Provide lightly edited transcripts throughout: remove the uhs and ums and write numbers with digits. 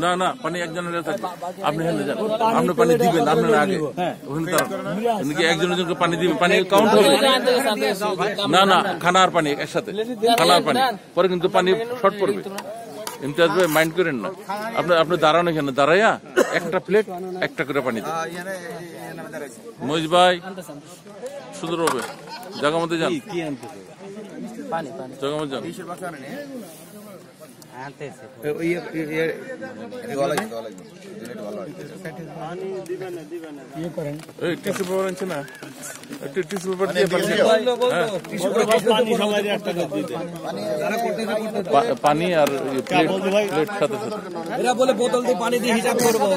না না, পানি একজনের থাকবে, আপনি হেলে যান, আপনি পানি দিবেন আপনার আগে, ওখানে কি একজনের পানি দিবেন, পানি কাউন্ট হবে না। না, খানার পানি একসাথে, খানার পানি পরে কিন্তু পানি শর্ট পড়বে। ইমতিয়াজ ভাই মাইন্ড করেন না, আপনি দাঁড়ান এখানে, দাঁড়াইয়া একটা প্লেট একটা করে পানি দেন। মহিষ ভাই সুন্দর হবে, জায়গা মধ্যে যান, জায়গা মধ্যে যান। টিস্যু পেপার আনছে না, একটু টিস্যু পেপার দিয়ে পানি আর প্লেট সাথে সাথে এরা বলে বোতল দিয়ে পানি দিয়ে হিসাব করবো,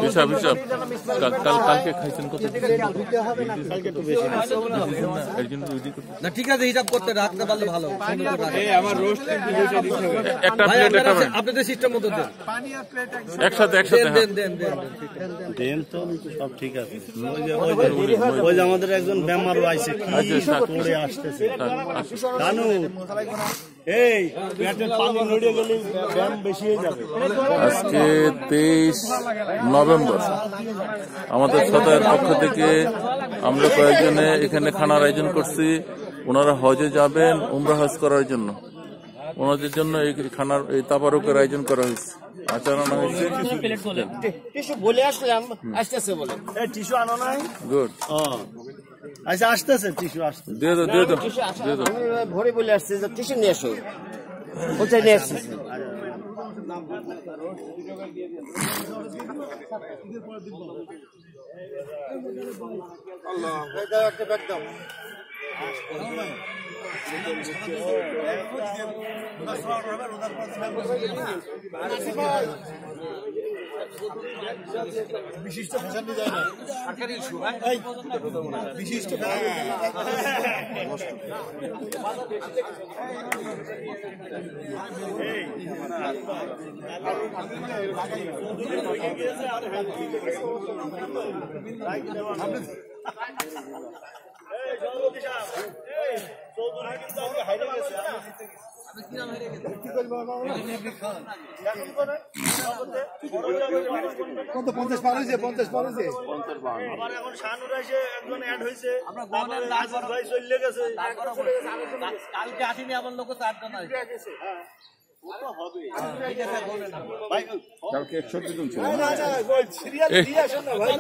হিসাব হিসাব কালকে খাইছেন কত? না ঠিক আছে, হিসাব করতে রাখতে পারলে ভালো। একটা প্লেট আপনাদের সিস্টেম মতো দেন, একসাথে একসাথে দেন তো সব ঠিক আছে। ওই যে আমাদের একজন বেমার আছে, পড়ে আসতেছে জানো, এই পেটের পানি নড়িয়ে গেলে ব্যায়াম বেশি হয়ে যাবে। আজকে 23 নভেম্বর, আমাদের সদয়ের পক্ষ থেকে আমরা কয়েকজনে এখানে খানার আয়োজন করছি। ওনারা হজে যাবেন, উমরা হজ করার জন্য, ওনাদের জন্য এই খানার এই তাবারুকের আয়োজন করা হয়েছে, আচার আনা হয়েছে। গুড, আচ্ছা আসতেছে টিস্যু, আসতে দিয়ে দাও দিয়ে দাও দিয়ে দাও। ভরে বলে আসছে যে টিস্যু নিয়ে আসো, কোথায় নিয়ে আসছে? বিশিষ্ট ফ্যাশন ডিজাইনার, সরকারি ইস্যু, বিশিষ্ট কত 50 পার হয়েছে, 50 পার হয়েছে, আবার এখন শানুর এসে একজন অ্যাড হয়েছে, আমরা রাজুর ভাই চলে গেছে, কালকে আসেনি আমার লোক 4 জন আছে। হ্যাঁ ওটা হবে, ঠিক আছে বলেন ভাই, কালকে 100 জন ছিল। সিরিয়াল দিয়ে আসেন না ভাই।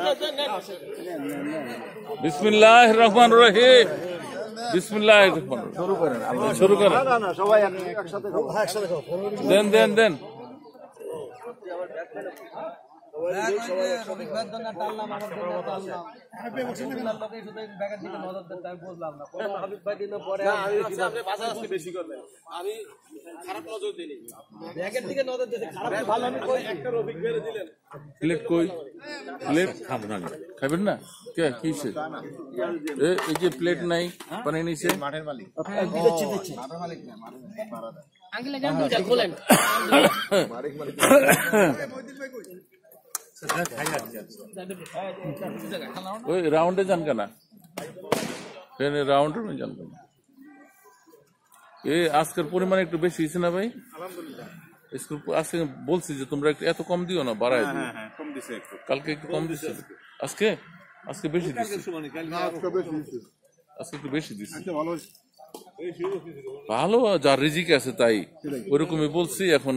বিসমিল্লাহির রহমানির রহিম, বিসমিল্লাহির রহমানির রহিম, শুরু করেন। না না সবাই একসাথে খাবো, হ্যাঁ একসাথে খাবো, দেন দেন দেন। প্লেট কই? প্লেট খাবেন না কে? কিসে এই যে প্লেট নাই, পানি নিচে মাঠের মালিক, ওই রাউন্ডে যান কেনা, রাউন্ডে যান কেনা? এই আজকের পরিমাণ একটু বেশি হয়েছে না ভাই? আজকে বলছি যে তোমরা একটু এত কম দিও না, বাড়াই দিও। কালকে একটু কম দিচ্ছে, আজকে আজকে বেশি দিচ্ছে, আজকে একটু বেশি দিচ্ছে। ভালো, যার রিজিক আছে তাই ওরকমই বলছি। এখন